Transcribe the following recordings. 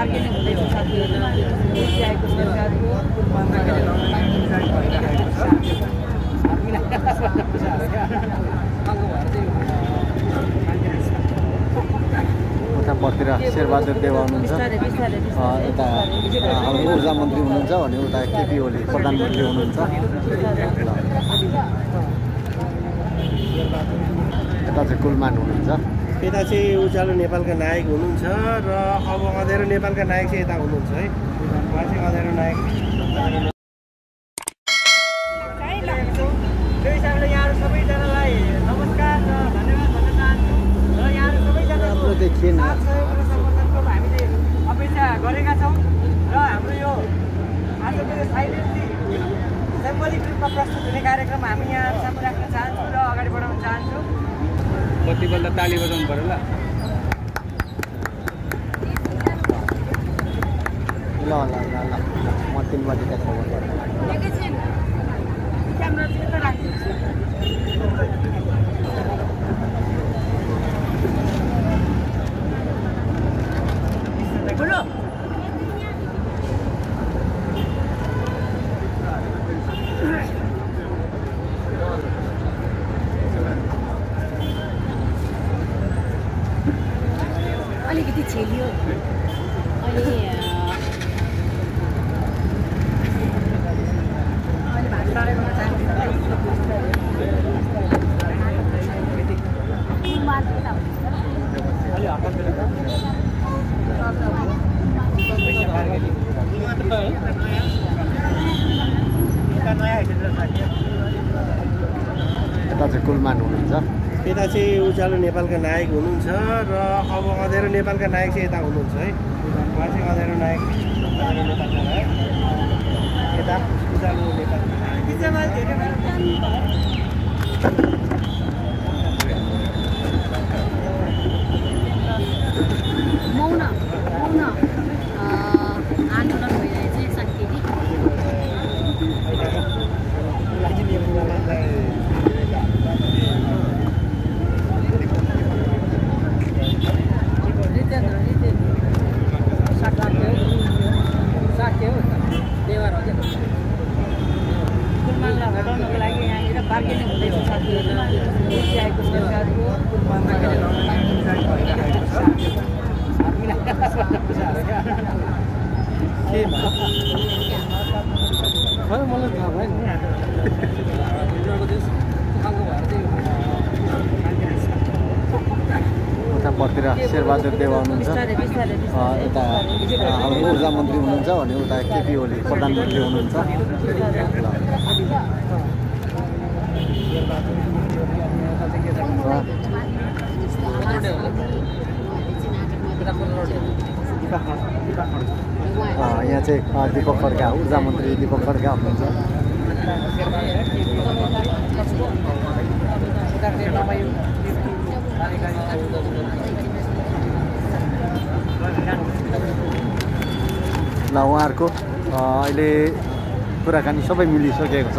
Bargaining हुँदैछ साथीहरू आएको सरकारको उतापट्टि शेरबहादुर देवा हुनुहुन्छ यता हाम्रो ऊर्जा मन्त्री हुनुहुन्छ भने उता केपी ओली प्रधानमन्त्री हुनुहुन्छ यता चाहिँ कुलमान हुनुहुन्छ यता चाहिँ उज्यालो नेपालका नायक हुनुहुन्छ र अब अँध्यारो नेपालका नायक चाहिँ यता हुनुहुन्छ है उहाँ चाहिँ अँध्यारो नायक त्यो हिसाबले यहाँहरू सबैजनालाई नमस्कार र धन्यवाद भन्न चाहन्छु र यहाँहरू सबैजनाको समर्थनको हामीले अपेक्षा गरेका छौँ र हाम्रो यो आजको यो साइलेन्टली सिम्बोलिक रूपमा प्रस्तुत हुने कार्यक्रम हामी यहाँ सामु राख्न चाहन्छौँ र अगाडि बढाउन चाहन्छौँ कतिपल्ट ताली बजाउनु पर्यो ल ल ल ल म 3 बजेका खबर गर्छु क्यामेरा चाहिँ यता राखिदिन्छु अलिकति छेलियो अहिले यता चाहिँ कुलमान हुनुहुन्छ यता चाहिँ उज्यालो नेपालका नायक हुनुहुन्छ र अब अँध्यारो नेपालका नायक चाहिँ यता हुनुहुन्छ है उहाँ चाहिँ अँध्यारो नायक यता उज्यालो नेपालका मौन आन्दोलन भइरहेछ साङ्केतिक कुलमानलाई हटाउनको लागि यहाँनिर बार्गेनिङ हुँदैछ साथीहरू आएको सरकारको मलाई थाहा भएन उतापट्टि शेरबहादुर देवा हुनुहुन्छ यता हाम्रो ऊर्जा मन्त्री हुनुहुन्छ भने उता केपी ओली प्रधानमन्त्री हुनुहुन्छ यहाँ चाहिँ दीपक खड्का ऊर्जा मन्त्री दीपक खड्का हुनुहुन्छ ल उहाँहरूको अहिले कुराकानी सबै मिलिसकेको छ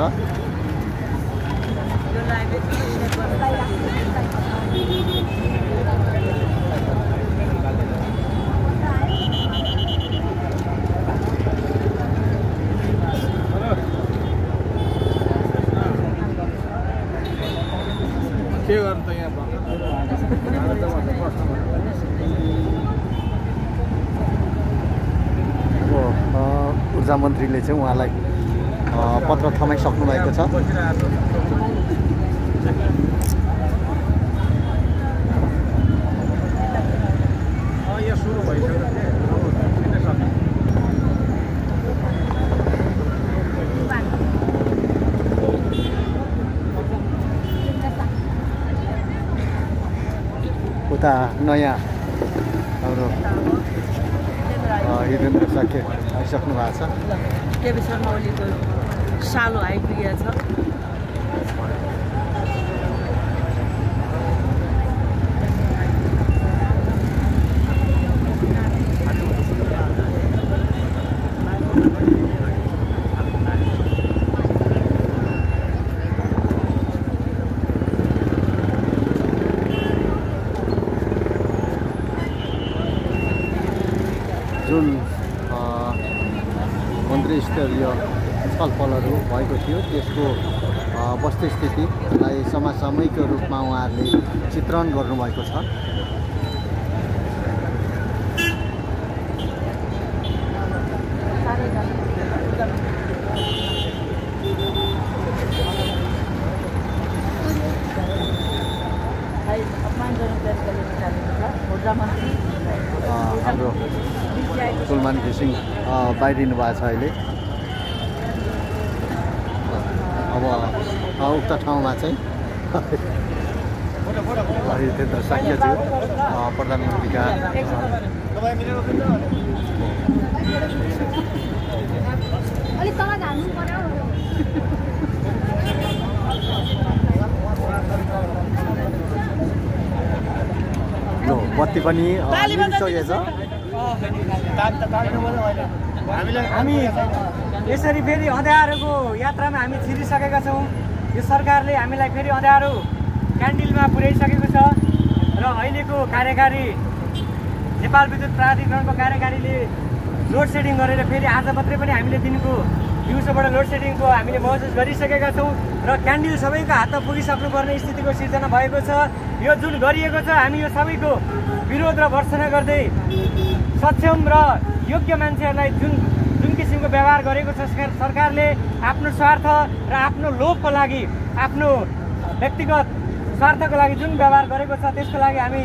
के गर्नु त यहाँ ऊर्जा मन्त्रीले चाहिँ उहाँलाई पत्र थमाइसक्नु भएको छ उता नयाँ हाम्रो हिरेन्द्र साके आइसक्नु भएको छ केपी शर्मा ओलीको सालो आइपुगेको छ जुन मन्त्रीस्तरीय छलफलहरू भएको थियो त्यसको वस्तुस्थितिलाई समसामयिक रूपमा उहाँहरूले चित्रण गर्नुभएको छ। हाम्रो कुलमान घिसिङ बाहिरिनु भएको छ अहिले। अब उक्त ठाउँमा चाहिँ हरितेन्द्र साक्यज्यू प्रधानमन्त्रीका बत्ती पनि मिलिसकेको छ। हामी यसरी फेरि अँध्यारोको यात्रामा हामी छिरिसकेका छौँ। यो सरकारले हामीलाई फेरि अँध्यारो क्यान्डिलमा पुर्याइसकेको छ र अहिलेको कार्यकारी नेपाल विद्युत प्राधिकरणको कार्यकारीले लोड सेडिङ गरेर फेरि आज मात्रै पनि हामीले दिनको दिउँसोबाट लोड सेडिङको हामीले महसुस गरिसकेका छौँ र क्यान्डिल सबैको हातमा पुगिसक्नुपर्ने स्थितिको सिर्जना भएको छ। यो जुन गरिएको छ हामी यो सबैको विरोध र भर्त्सना गर्दै सक्षम र योग्य मान्छेहरूलाई जुन किसिमको व्यवहार गरेको छ सरकारले आफ्नो स्वार्थ र आफ्नो लोभको लागि आफ्नो व्यक्तिगत स्वार्थको लागि जुन व्यवहार गरेको छ त्यसको लागि हामी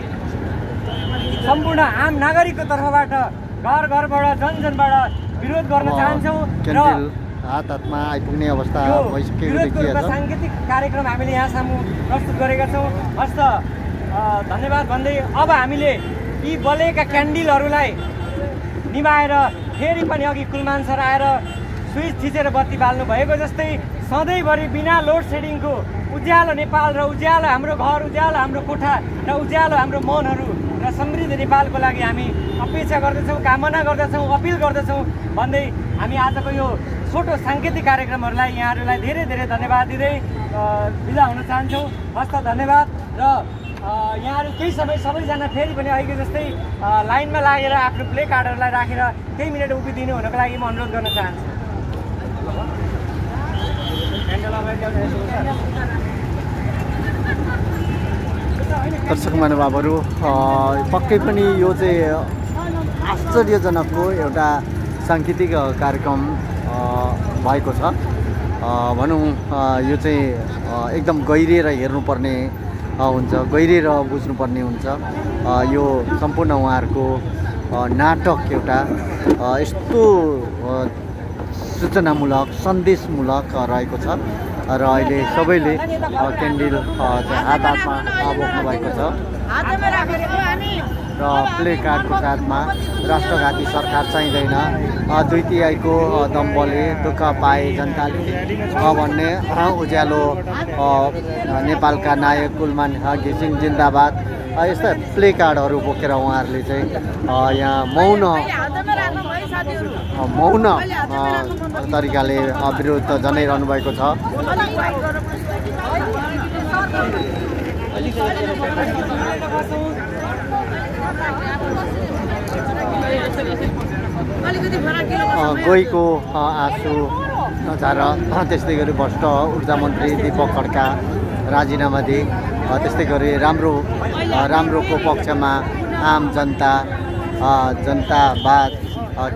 सम्पूर्ण आम नागरिकको तर्फबाट घर घरबाट जनजनबाट विरोध गर्न चाहन्छौँ र हातमा आइपुग्ने अवस्था भइसकेको देखिएको छ। साङ्गीतिक कार्यक्रम हामीले यहाँसम्म प्रस्तुत गरेका छौँ। हस्त धन्यवाद भन्दै अब हामीले यी बलेका क्यान्डिलहरूलाई निभाएर फेरि पनि अघि कुलमान सर आएर स्विच थिचेर बत्ती बाल्नु भएको जस्तै सधैँभरि बिना लोड सेडिङको उज्यालो नेपाल र उज्यालो हाम्रो घर, उज्यालो हाम्रो कोठा र उज्यालो हाम्रो मनहरू र समृद्ध नेपालको लागि हामी अपेक्षा गर्दछौँ, कामना गर्दछौँ, अपिल गर्दछौँ भन्दै हामी आजको यो छोटो साङ्गीतिक कार्यक्रमहरूलाई यहाँहरूलाई धेरै धेरै धन्यवाद दिँदै बिदा हुन चाहन्छौँ। हस्त धन्यवाद र यहाँहरू केही समय सबैजना फेरि पनि अहिले जस्तै लाइनमा लागेर आफ्नो प्ले कार्डहरूलाई राखेर केही मिनट उभिदिनु हुनको लागि म अनुरोध गर्न चाहन्छु। दर्शक महानुभावहरू पक्कै पनि यो चाहिँ आश्चर्यजनकको एउटा साङ्गीतिक कार्यक्रम भएको छ। भनौँ यो चाहिँ एकदम गहिरिएर हेर्नुपर्ने हुन्छ, गहिरिएर बुझ्नुपर्ने हुन्छ। यो सम्पूर्ण उहाँहरूको नाटक एउटा यस्तो सूचनामूलक सन्देशमूलक रहेको छ र अहिले सबैले क्यान्डिल हातमा बोक्नु भएको छ र प्ले कार्डको साथमा राष्ट्रघाती सरकार चाहिँदैन, 2/3 दम्बले दुःख पाए जनताले भन्ने उज्यालो नेपालका नायक कुलमान घिसिङ जिन्दाबाद यस्ता प्ले कार्डहरू बोकेर उहाँहरूले चाहिँ यहाँ मौन तरिकाले विरोध जनाइरहनु भएको छ। कोहीको आँसु नझार त्यस्तै गरी भ्रष्ट ऊर्जा मन्त्री दीपक खड्का राजीनामा दिए, त्यस्तै गरी राम्रोको पक्षमा आम जनता, जनतावाद,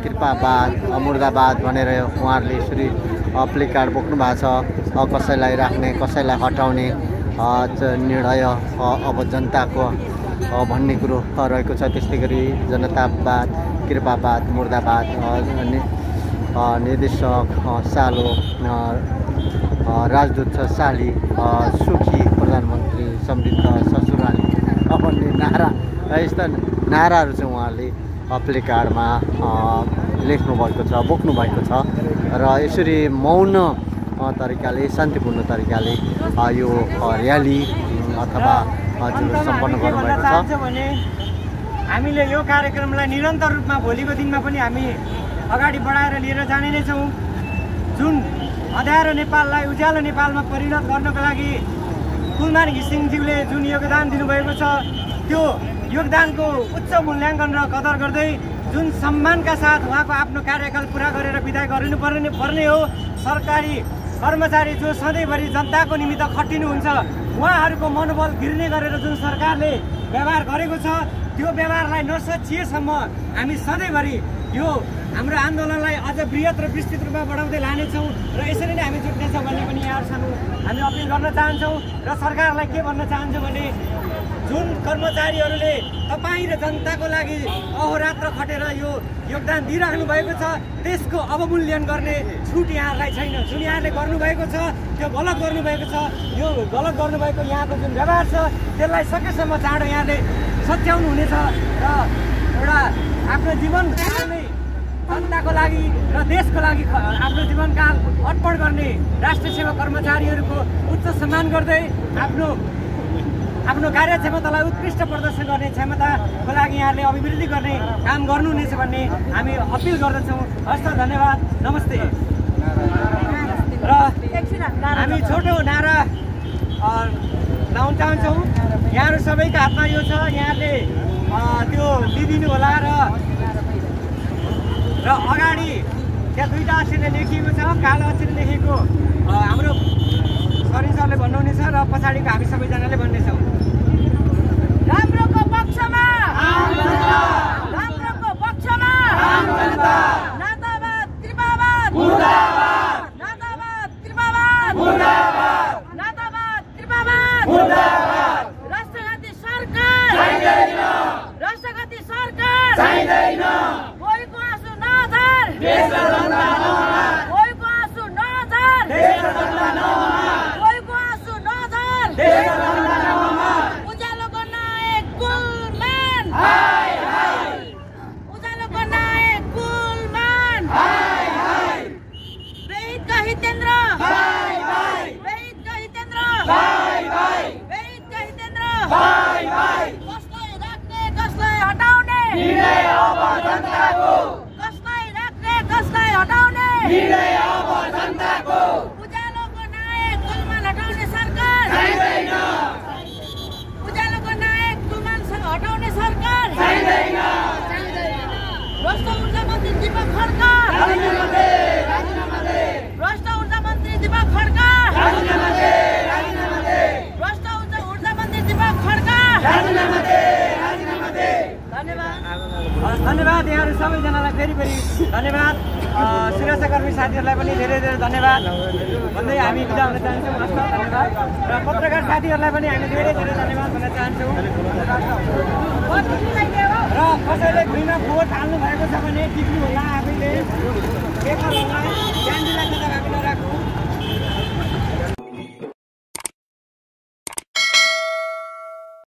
कृपावाद, मुर्दाबाद भनेर उहाँहरूले यसरी प्ले कार्ड बोक्नु भएको छ। कसैलाई राख्ने कसैलाई हटाउने निर्णय अब जनताको भन्ने कुरो रहेको छ। त्यस्तै गरी जनतावाद, कृपावाद, मुर्दाबाद निर्देशक सालो, राजदूत साली, सुखी प्रधानमन्त्री, समृद्ध ससुराली भन्ने नारा यस्ता नाराहरू चाहिँ उहाँले प्ले कार्डमा लेख्नु भएको छ, बोक्नु भएको छ र यसरी मौन तरिकाले शान्तिपूर्ण तरिकाले यो र्याली अथवा जुलुस सम्पन्न गर्नुभएको छ। हामीले यो कार्यक्रमलाई निरन्तर रूपमा भोलिको दिनमा पनि हामी अगाडि बढाएर लिएर जाने नै छौँ। जुन अँध्यारो नेपाललाई उज्यालो नेपालमा परिणत गर्नको लागि कुलमान घिसिङज्यूले जुन योगदान दिनुभएको छ त्यो योगदानको उच्च मूल्याङ्कन र कदर गर्दै जुन सम्मानका साथ उहाँको आफ्नो कार्यकाल पुरा गरेर बिदा गर्नुपर्ने हो। सरकारी कर्मचारी जो सधैँभरि जनताको निमित्त खटिनुहुन्छ उहाँहरूको मनोबल गिर्ने गरेर जुन सरकारले व्यवहार गरेको छ त्यो व्यवहारलाई नसचिएसम्म हामी सधैँभरि यो हाम्रो आन्दोलनलाई अझ बृहत र विस्तृत रूपमा बढाउँदै लानेछौँ र यसरी नै हामी जुट्नेछौँ भन्ने पनि यहाँहरूसँग हामी अपिल गर्न चाहन्छौँ। र सरकारलाई के भन्न चाहन्छौँ भने जुन कर्मचारीहरूले तपाईँ र जनताको लागि अहोरात्र खटेर यो योगदान दिइराख्नु भएको छ त्यसको अवमूल्यन गर्ने छुट यहाँहरूलाई छैन। जुन यहाँले गर्नुभएको छ त्यो गलत गर्नुभएको छ। यो गलत गर्नुभएको यहाँको जुन व्यवहार छ त्यसलाई सकेसम्म चाँडो यहाँले सच्याउनु हुनेछ र एउटा आफ्नो जीवनकाल नै जनताको लागि र देशको लागि आफ्नो जीवनकाल अर्पण गर्ने राष्ट्रिय सेवा कर्मचारीहरूको उच्च सम्मान गर्दै आफ्नो कार्यक्षमतालाई उत्कृष्ट प्रदर्शन गर्ने क्षमताको लागि यहाँले अभिवृद्धि गर्ने काम गर्नुहुनेछ भन्ने हामी अपिल गर्दछौँ। हस्त धन्यवाद, नमस्ते। र हामी छोटो नारा लाउन चाहन्छौँ। यहाँहरू सबैको हातमा यो छ, यहाँले त्यो लिदिनु होला र अगाडि त्यहाँ दुईवटा अक्षरले लेखिएको छ, कालो अक्षरले लेखेको हाम्रो सरिन सरले भन्नुहुनेछ र पछाडिको हामी सबैजनाले भन्नेछौँ। राम्रोको पक्षमा राम्रोको पक्षमा नातावाद कृपावाद मुर्दाबाद नातावाद कृपावाद मुर्दाबाद नातावाद कृपावाद मुर्दाबाद राष्ट्रघाती सरकार चाहिँदैन राष्ट्रघाती सरकार चाहिँदैन कोहीको आँसु नझर देशको जनता नहर कोहीको आँसु नझर देशको जनता नहर कोहीको आँसु नझर देशको जनता नहर उज्यालोको नायक कुलमान हाय हाय उज्यालोको नायक कुलमान हाय हाय वेदका हितेन्द्र हाय हाय वेदका हितेन्द्र हाय हाय वेदका हितेन्द्र हाय हाय कसलाई राख्ने कसलाई हटाउने निर्णय अब जनताको कसलाई राख्ने कसलाई हटाउने निर्णय अब जनताको उज्यालोको नायक कुलमान हटाउने सरकार चाहिँदैन उज्यालोको नायक कुलमानसँग हटाउने सरकार चाहिँदैन भ्रष्ट ऊर्जा मन्त्री दीपक खड्का राजीनामा दे भ्रष्ट ऊर्जा मन्त्री दीपक खड्का राजीनामा दे भ्रष्ट ऊर्जा मन्त्री दीपक खड्का राजीनामा दे धन्यवाद यहाँहरू सबैजनालाई फेरि धन्यवाद। सुरक्षाकर्मी साथीहरूलाई पनि धेरै धेरै धन्यवाद भन्दै हामी बिदा हुन चाहन्छौँ। धन्यवाद र पत्रकार साथीहरूलाई पनि हामी धेरै धेरै धन्यवाद भन्न चाहन्छौँ। र कसैले भुइँमा फोहोर हाल्नु भएको छ भने टिप्नु होला।